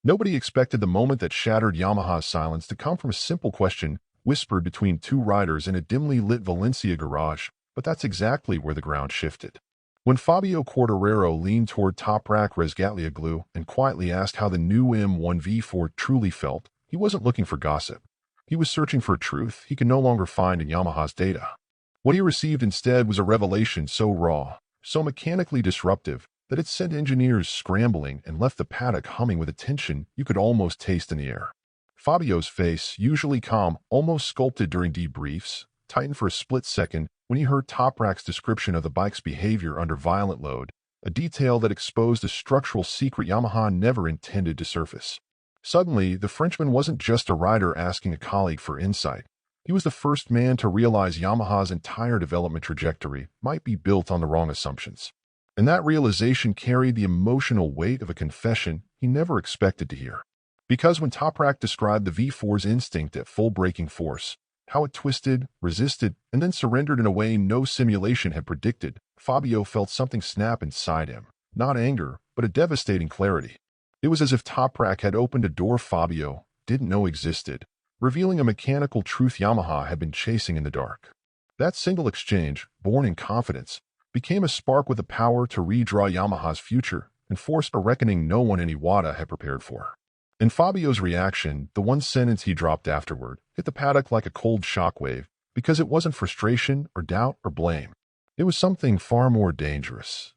Nobody expected the moment that shattered Yamaha's silence to come from a simple question whispered between two riders in a dimly lit Valencia garage, but that's exactly where the ground shifted. When Fabio Quartararo leaned toward Toprak Razgatlıoğlu and quietly asked how the new M1 V4 truly felt, he wasn't looking for gossip. He was searching for truth he could no longer find in Yamaha's data. What he received instead was a revelation so raw, so mechanically disruptive, that it sent engineers scrambling and left the paddock humming with a tension you could almost taste in the air. Fabio's face, usually calm, almost sculpted during debriefs, tightened for a split second when he heard Toprack's description of the bike's behavior under violent load, a detail that exposed a structural secret Yamaha never intended to surface. Suddenly, the Frenchman wasn't just a rider asking a colleague for insight. He was the first man to realize Yamaha's entire development trajectory might be built on the wrong assumptions. And that realization carried the emotional weight of a confession he never expected to hear. Because when Toprack described the V4's instinct at full braking force, how it twisted, resisted, and then surrendered in a way no simulation had predicted, Fabio felt something snap inside him. Not anger, but a devastating clarity. It was as if Toprack had opened a door Fabio didn't know existed, revealing a mechanical truth Yamaha had been chasing in the dark. That single exchange, born in confidence, became a spark with the power to redraw Yamaha's future and forced a reckoning no one in Iwata had prepared for. In Fabio's reaction, the one sentence he dropped afterward hit the paddock like a cold shockwave because it wasn't frustration or doubt or blame. It was something far more dangerous.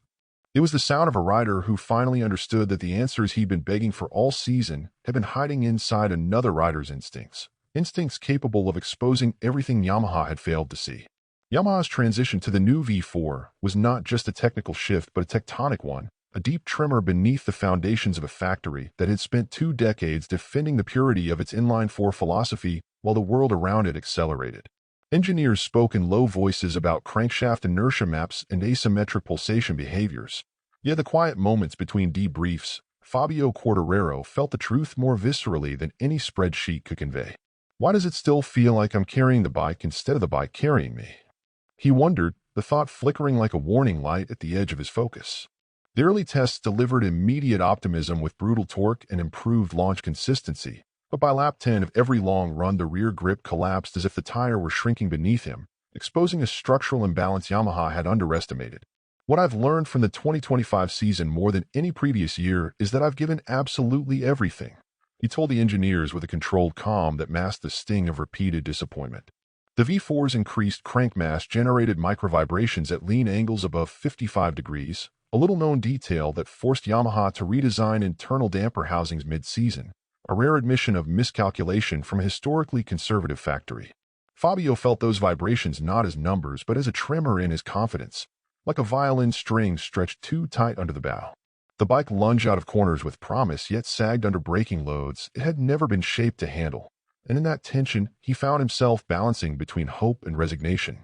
It was the sound of a rider who finally understood that the answers he'd been begging for all season had been hiding inside another rider's instincts, instincts capable of exposing everything Yamaha had failed to see. Yamaha's transition to the new V4 was not just a technical shift but a tectonic one, a deep tremor beneath the foundations of a factory that had spent 2 decades defending the purity of its inline-4 philosophy while the world around it accelerated. Engineers spoke in low voices about crankshaft inertia maps and asymmetric pulsation behaviors. Yet the quiet moments between debriefs, Fabio Quartararo felt the truth more viscerally than any spreadsheet could convey. Why does it still feel like I'm carrying the bike instead of the bike carrying me? He wondered, the thought flickering like a warning light at the edge of his focus. The early tests delivered immediate optimism with brutal torque and improved launch consistency, but by lap 10 of every long run the rear grip collapsed as if the tire were shrinking beneath him, exposing a structural imbalance Yamaha had underestimated. What I've learned from the 2025 season more than any previous year is that I've given absolutely everything, he told the engineers with a controlled calm that masked the sting of repeated disappointment. The V4's increased crank mass generated microvibrations at lean angles above 55 degrees, a little-known detail that forced Yamaha to redesign internal damper housings mid-season, a rare admission of miscalculation from a historically conservative factory. Fabio felt those vibrations not as numbers but as a tremor in his confidence, like a violin string stretched too tight under the bow. The bike lunged out of corners with promise yet sagged under braking loads it had never been shaped to handle, and in that tension he found himself balancing between hope and resignation.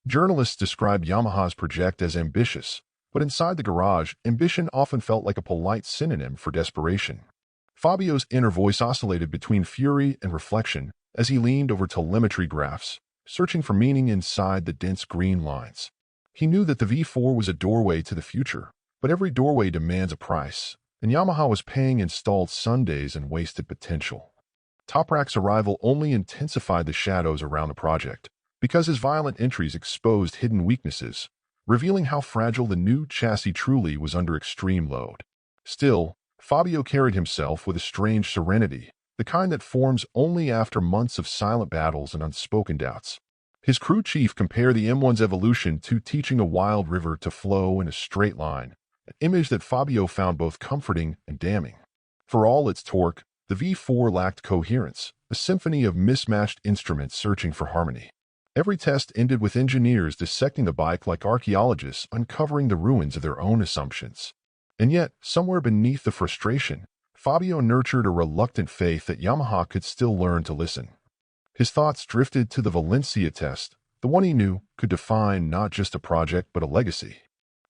Journalists described Yamaha's project as ambitious, but inside the garage, ambition often felt like a polite synonym for desperation. Fabio's inner voice oscillated between fury and reflection as he leaned over telemetry graphs, searching for meaning inside the dense green lines. He knew that the V4 was a doorway to the future, but every doorway demands a price, and Yamaha was paying installed Sundays and wasted potential. Toprack's arrival only intensified the shadows around the project, because his violent entries exposed hidden weaknesses, revealing how fragile the new chassis truly was under extreme load. Still, Fabio carried himself with a strange serenity, the kind that forms only after months of silent battles and unspoken doubts. His crew chief compared the M1's evolution to teaching a wild river to flow in a straight line, an image that Fabio found both comforting and damning. For all its torque, the V4 lacked coherence, a symphony of mismatched instruments searching for harmony. Every test ended with engineers dissecting the bike like archaeologists uncovering the ruins of their own assumptions. And yet, somewhere beneath the frustration, Fabio nurtured a reluctant faith that Yamaha could still learn to listen. His thoughts drifted to the Valencia test, the one he knew could define not just a project but a legacy.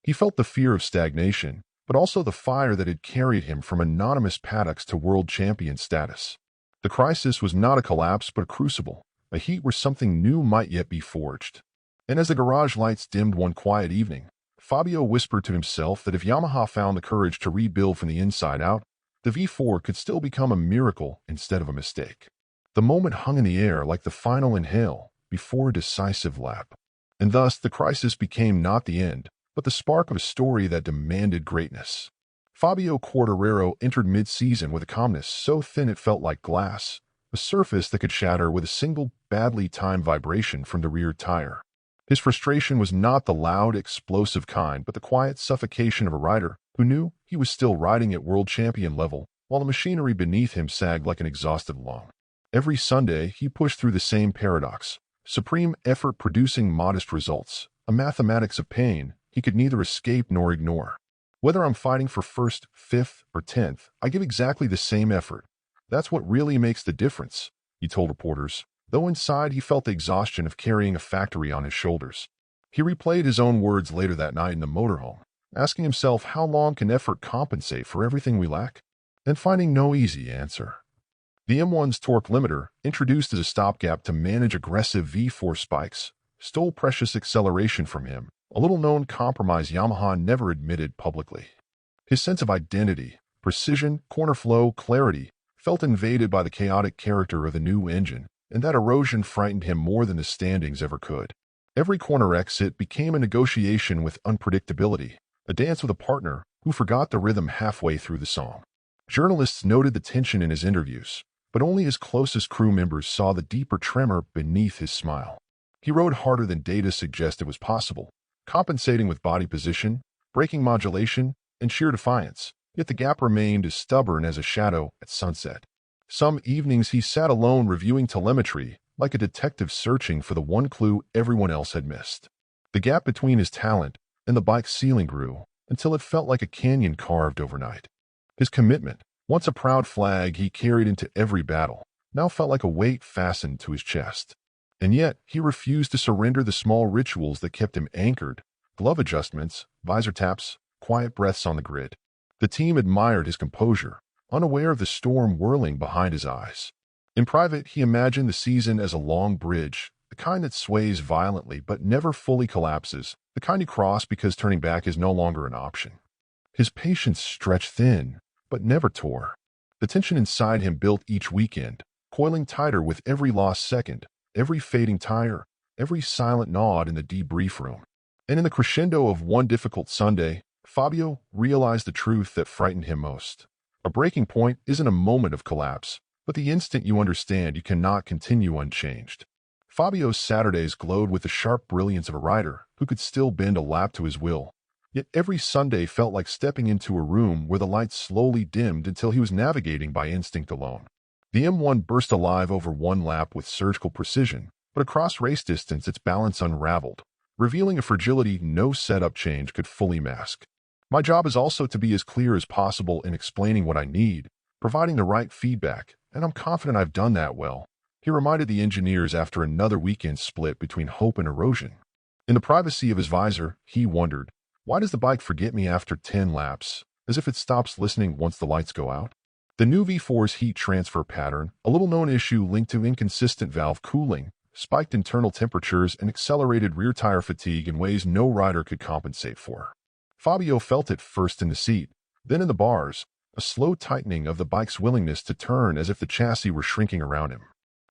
He felt the fear of stagnation, but also the fire that had carried him from anonymous paddocks to world champion status. The crisis was not a collapse but a crucible, a heat where something new might yet be forged. And as the garage lights dimmed one quiet evening, Fabio whispered to himself that if Yamaha found the courage to rebuild from the inside out, the V4 could still become a miracle instead of a mistake. The moment hung in the air like the final inhale before a decisive lap. And thus, the crisis became not the end, but the spark of a story that demanded greatness. Fabio Quartararo entered mid-season with a calmness so thin it felt like glass, a surface that could shatter with a single badly timed vibration from the rear tire. His frustration was not the loud, explosive kind, but the quiet suffocation of a rider who knew he was still riding at world champion level, while the machinery beneath him sagged like an exhausted lung. Every Sunday, he pushed through the same paradox: supreme effort producing modest results, a mathematics of pain he could neither escape nor ignore. Whether I'm fighting for first, fifth, or 10th, I give exactly the same effort. That's what really makes the difference, he told reporters, though inside he felt the exhaustion of carrying a factory on his shoulders. He replayed his own words later that night in the motorhome, asking himself how long can effort compensate for everything we lack, and finding no easy answer. The M1's torque limiter, introduced as a stopgap to manage aggressive V4 spikes, stole precious acceleration from him, a little-known compromise Yamaha never admitted publicly. His sense of identity, precision, corner flow, clarity, felt invaded by the chaotic character of the new engine, and that erosion frightened him more than the standings ever could. Every corner exit became a negotiation with unpredictability, a dance with a partner who forgot the rhythm halfway through the song. Journalists noted the tension in his interviews, but only his closest crew members saw the deeper tremor beneath his smile. He rode harder than data suggested was possible, compensating with body position, braking modulation, and sheer defiance, yet the gap remained as stubborn as a shadow at sunset. Some evenings he sat alone reviewing telemetry, like a detective searching for the one clue everyone else had missed. The gap between his talent and the bike's ceiling grew, until it felt like a canyon carved overnight. His commitment, once a proud flag he carried into every battle, now felt like a weight fastened to his chest. And yet, he refused to surrender the small rituals that kept him anchored: glove adjustments, visor taps, quiet breaths on the grid. The team admired his composure, unaware of the storm whirling behind his eyes. In private, he imagined the season as a long bridge, the kind that sways violently but never fully collapses, the kind you cross because turning back is no longer an option. His patience stretched thin, but never tore. The tension inside him built each weekend, coiling tighter with every lost second, every fading tire, every silent nod in the debrief room. And in the crescendo of one difficult Sunday, Fabio realized the truth that frightened him most. A breaking point isn't a moment of collapse, but the instant you understand you cannot continue unchanged. Fabio's Saturdays glowed with the sharp brilliance of a rider who could still bend a lap to his will. Yet every Sunday felt like stepping into a room where the lights slowly dimmed until he was navigating by instinct alone. The M1 burst alive over one lap with surgical precision, but across race distance its balance unraveled, revealing a fragility no setup change could fully mask. My job is also to be as clear as possible in explaining what I need, providing the right feedback, and I'm confident I've done that well, he reminded the engineers after another weekend split between hope and erosion. In the privacy of his visor, he wondered, why does the bike forget me after 10 laps, as if it stops listening once the lights go out? The new V4's heat transfer pattern, a little-known issue linked to inconsistent valve cooling, spiked internal temperatures and accelerated rear tire fatigue in ways no rider could compensate for. Fabio felt it first in the seat, then in the bars, a slow tightening of the bike's willingness to turn as if the chassis were shrinking around him.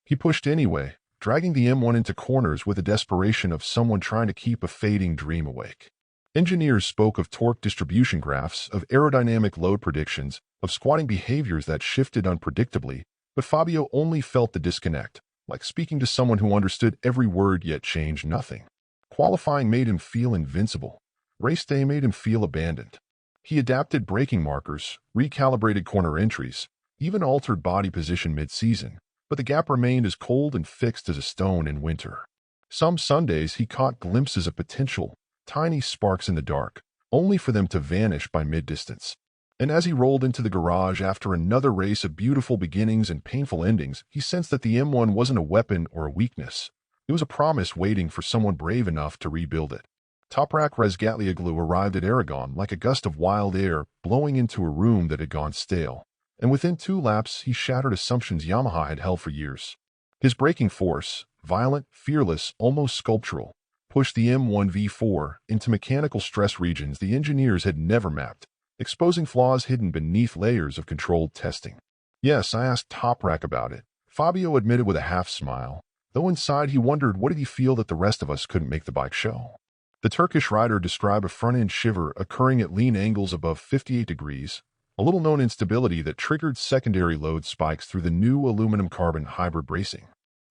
He pushed anyway, dragging the M1 into corners with the desperation of someone trying to keep a fading dream awake. Engineers spoke of torque distribution graphs, of aerodynamic load predictions, of squatting behaviors that shifted unpredictably, but Fabio only felt the disconnect, like speaking to someone who understood every word yet changed nothing. Qualifying made him feel invincible. Race day made him feel abandoned. He adapted braking markers, recalibrated corner entries, even altered body position mid-season, but the gap remained as cold and fixed as a stone in winter. Some Sundays he caught glimpses of potential, tiny sparks in the dark, only for them to vanish by mid-distance. And as he rolled into the garage after another race of beautiful beginnings and painful endings, he sensed that the M1 wasn't a weapon or a weakness. It was a promise waiting for someone brave enough to rebuild it. Toprak Razgatlıoğlu arrived at Aragon like a gust of wild air blowing into a room that had gone stale, and within 2 laps he shattered assumptions Yamaha had held for years. His braking force, violent, fearless, almost sculptural, pushed the M1 V4 into mechanical stress regions the engineers had never mapped, exposing flaws hidden beneath layers of controlled testing. Yes, I asked Toprack about it, Fabio admitted with a half-smile, though inside he wondered what did he feel that the rest of us couldn't make the bike show. The Turkish rider described a front-end shiver occurring at lean angles above 58 degrees, a little-known instability that triggered secondary load spikes through the new aluminum-carbon hybrid bracing.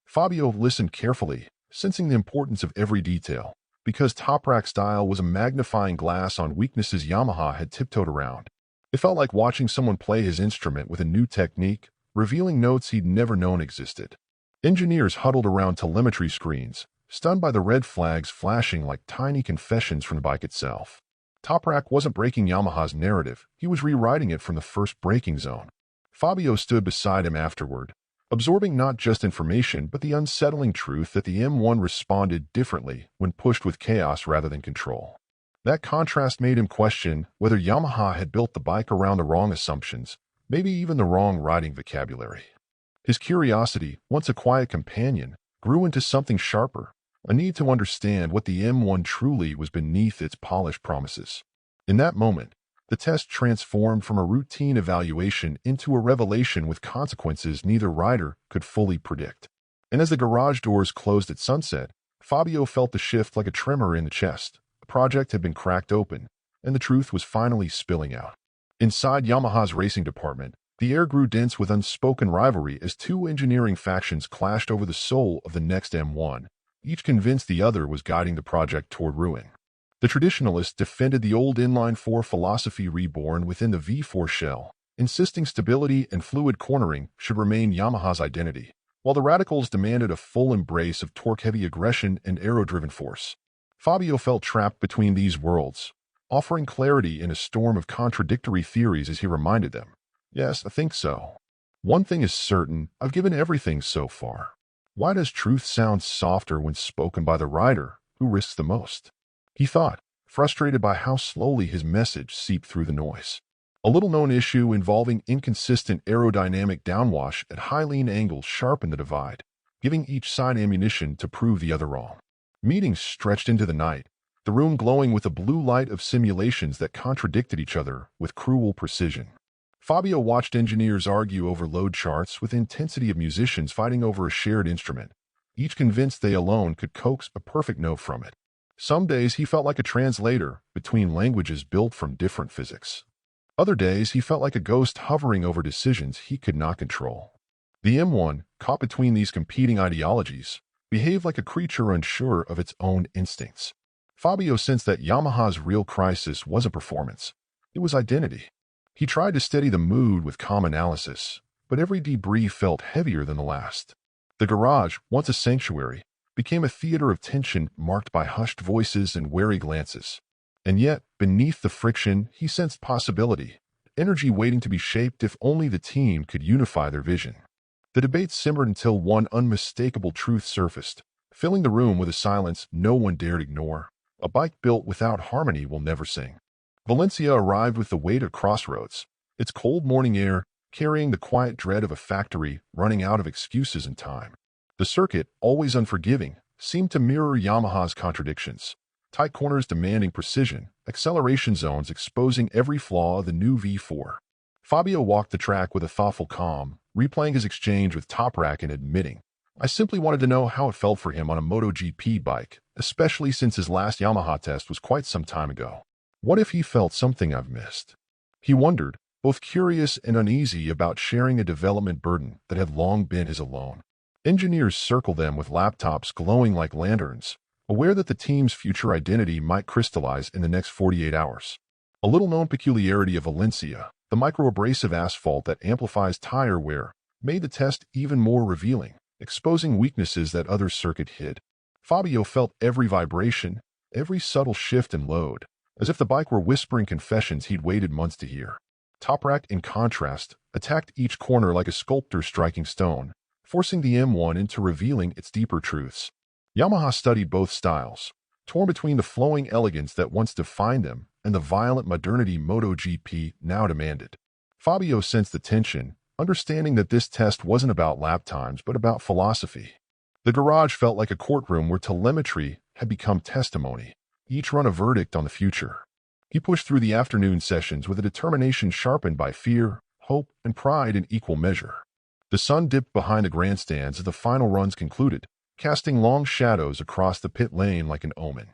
Fabio listened carefully, sensing the importance of every detail, because Toprack's style was a magnifying glass on weaknesses Yamaha had tiptoed around. It felt like watching someone play his instrument with a new technique, revealing notes he'd never known existed. Engineers huddled around telemetry screens, stunned by the red flags flashing like tiny confessions from the bike itself. Toprack wasn't breaking Yamaha's narrative, he was rewriting it from the first braking zone. Fabio stood beside him afterward, absorbing not just information but the unsettling truth that the M1 responded differently when pushed with chaos rather than control. That contrast made him question whether Yamaha had built the bike around the wrong assumptions, maybe even the wrong riding vocabulary. His curiosity, once a quiet companion, grew into something sharper, a need to understand what the M1 truly was beneath its polished promises. In that moment, the test transformed from a routine evaluation into a revelation with consequences neither rider could fully predict. And as the garage doors closed at sunset, Fabio felt the shift like a tremor in the chest. The project had been cracked open, and the truth was finally spilling out. Inside Yamaha's racing department, the air grew dense with unspoken rivalry as two engineering factions clashed over the soul of the next M1, each convinced the other was guiding the project toward ruin. The traditionalists defended the old inline-4 philosophy reborn within the V4 shell, insisting stability and fluid cornering should remain Yamaha's identity, while the radicals demanded a full embrace of torque-heavy aggression and aero-driven force. Fabio felt trapped between these worlds, offering clarity in a storm of contradictory theories as he reminded them. Yes, I think so. One thing is certain, I've given everything so far. Why does truth sound softer when spoken by the rider who risks the most? He thought, frustrated by how slowly his message seeped through the noise. A little-known issue involving inconsistent aerodynamic downwash at high lean angles sharpened the divide, giving each side ammunition to prove the other wrong. Meetings stretched into the night, the room glowing with the blue light of simulations that contradicted each other with cruel precision. Fabio watched engineers argue over load charts with the intensity of musicians fighting over a shared instrument, each convinced they alone could coax a perfect note from it. Some days he felt like a translator between languages built from different physics. Other days he felt like a ghost hovering over decisions he could not control. The M1, caught between these competing ideologies, behaved like a creature unsure of its own instincts. Fabio sensed that Yamaha's real crisis wasn't performance, it was identity. He tried to steady the mood with calm analysis, but every debrief felt heavier than the last. The garage, once a sanctuary, became a theater of tension marked by hushed voices and wary glances. And yet, beneath the friction, he sensed possibility, energy waiting to be shaped if only the team could unify their vision. The debate simmered until one unmistakable truth surfaced, filling the room with a silence no one dared ignore. A bike built without harmony will never sing. Valencia arrived with the weight of crossroads, its cold morning air carrying the quiet dread of a factory running out of excuses and time. The circuit, always unforgiving, seemed to mirror Yamaha's contradictions. Tight corners demanding precision, acceleration zones exposing every flaw of the new V4. Fabio walked the track with a thoughtful calm, replaying his exchange with Toprack and admitting, I simply wanted to know how it felt for him on a MotoGP bike, especially since his last Yamaha test was quite some time ago. What if he felt something I've missed? He wondered, both curious and uneasy about sharing a development burden that had long been his alone. Engineers circled them with laptops glowing like lanterns, aware that the team's future identity might crystallize in the next 48 hours. A little-known peculiarity of Valencia, the microabrasive asphalt that amplifies tire wear, made the test even more revealing, exposing weaknesses that other circuit hid. Fabio felt every vibration, every subtle shift in load, as if the bike were whispering confessions he'd waited months to hear. Toprack, in contrast, attacked each corner like a sculptor striking stone, forcing the M1 into revealing its deeper truths. Yamaha studied both styles, torn between the flowing elegance that once defined them and the violent modernity MotoGP now demanded. Fabio sensed the tension, understanding that this test wasn't about lap times but about philosophy. The garage felt like a courtroom where telemetry had become testimony, each run a verdict on the future. He pushed through the afternoon sessions with a determination sharpened by fear, hope, and pride in equal measure. The sun dipped behind the grandstands as the final runs concluded, casting long shadows across the pit lane like an omen.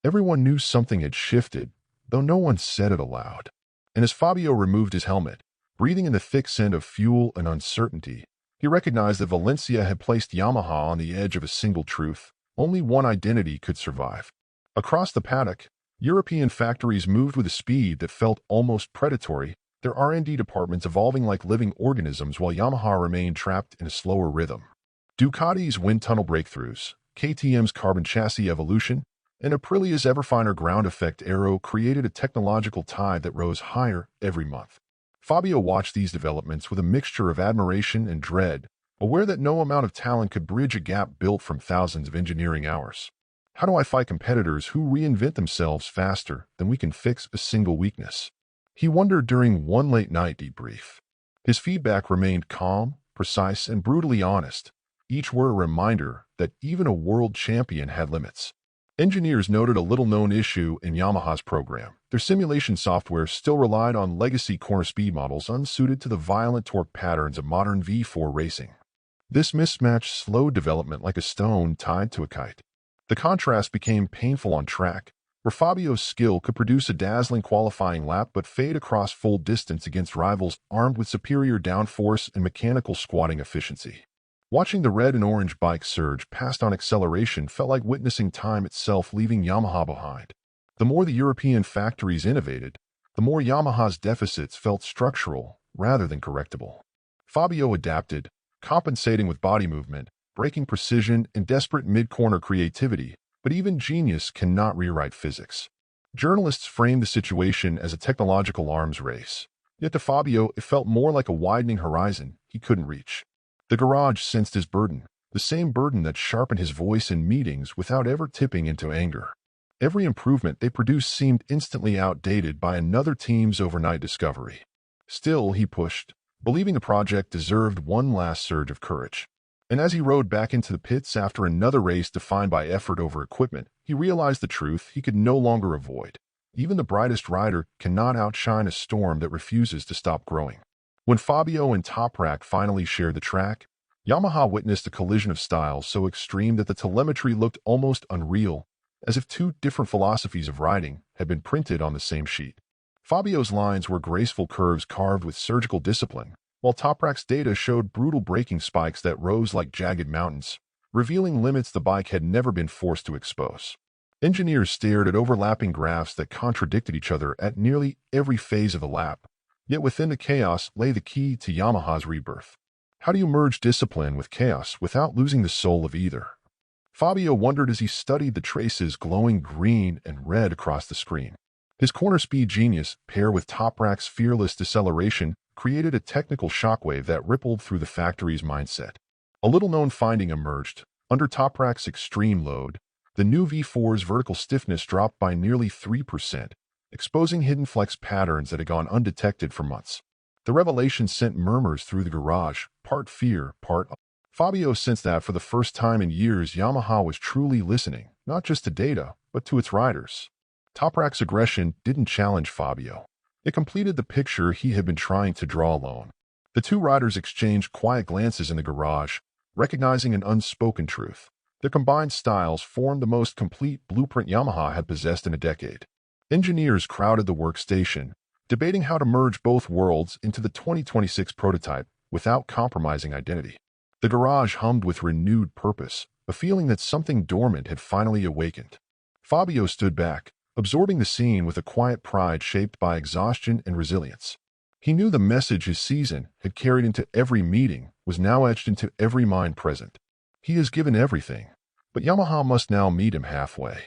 Everyone knew something had shifted, though no one said it aloud. And as Fabio removed his helmet, breathing in the thick scent of fuel and uncertainty, he recognized that Valencia had placed Yamaha on the edge of a single truth. Only one identity could survive. Across the paddock, European factories moved with a speed that felt almost predatory, their R&D departments evolving like living organisms while Yamaha remained trapped in a slower rhythm. Ducati's wind tunnel breakthroughs, KTM's carbon chassis evolution, and Aprilia's ever-finer ground effect aero created a technological tide that rose higher every month. Fabio watched these developments with a mixture of admiration and dread, aware that no amount of talent could bridge a gap built from thousands of engineering hours. How do I fight competitors who reinvent themselves faster than we can fix a single weakness? He wondered during one late-night debrief. His feedback remained calm, precise, and brutally honest. Each word a reminder that even a world champion had limits. Engineers noted a little-known issue in Yamaha's program. Their simulation software still relied on legacy corner speed models unsuited to the violent torque patterns of modern V4 racing. This mismatch slowed development like a stone tied to a kite. The contrast became painful on track, where Fabio's skill could produce a dazzling qualifying lap but fade across full distance against rivals armed with superior downforce and mechanical squatting efficiency. Watching the red and orange bike surge past on acceleration felt like witnessing time itself leaving Yamaha behind. The more the European factories innovated, the more Yamaha's deficits felt structural rather than correctable. Fabio adapted, compensating with body movement, braking precision, and desperate mid-corner creativity, but even genius cannot rewrite physics. Journalists framed the situation as a technological arms race, yet to Fabio it felt more like a widening horizon he couldn't reach. The garage sensed his burden, the same burden that sharpened his voice in meetings without ever tipping into anger. Every improvement they produced seemed instantly outdated by another team's overnight discovery. Still, he pushed, believing the project deserved one last surge of courage. And as he rode back into the pits after another race defined by effort over equipment, he realized the truth he could no longer avoid. Even the brightest rider cannot outshine a storm that refuses to stop growing. When Fabio and Toprack finally shared the track, Yamaha witnessed a collision of styles so extreme that the telemetry looked almost unreal, as if two different philosophies of riding had been printed on the same sheet. Fabio's lines were graceful curves carved with surgical discipline, while Toprack's data showed brutal braking spikes that rose like jagged mountains, revealing limits the bike had never been forced to expose. Engineers stared at overlapping graphs that contradicted each other at nearly every phase of the lap, yet within the chaos lay the key to Yamaha's rebirth. How do you merge discipline with chaos without losing the soul of either? Fabio wondered as he studied the traces glowing green and red across the screen. His corner speed genius, paired with Toprack's fearless deceleration, created a technical shockwave that rippled through the factory's mindset. A little-known finding emerged. Under Toprack's extreme load, the new V4's vertical stiffness dropped by nearly 3%, exposing hidden flex patterns that had gone undetected for months. The revelation sent murmurs through the garage, part fear, part... Fabio sensed that for the first time in years Yamaha was truly listening, not just to data, but to its riders. Toprack's aggression didn't challenge Fabio. It completed the picture he had been trying to draw alone. The two riders exchanged quiet glances in the garage, recognizing an unspoken truth. Their combined styles formed the most complete blueprint Yamaha had possessed in a decade. Engineers crowded the workstation, debating how to merge both worlds into the 2026 prototype without compromising identity. The garage hummed with renewed purpose, a feeling that something dormant had finally awakened. Fabio stood back, absorbing the scene with a quiet pride shaped by exhaustion and resilience. He knew the message his season had carried into every meeting was now etched into every mind present. He has given everything, but Yamaha must now meet him halfway.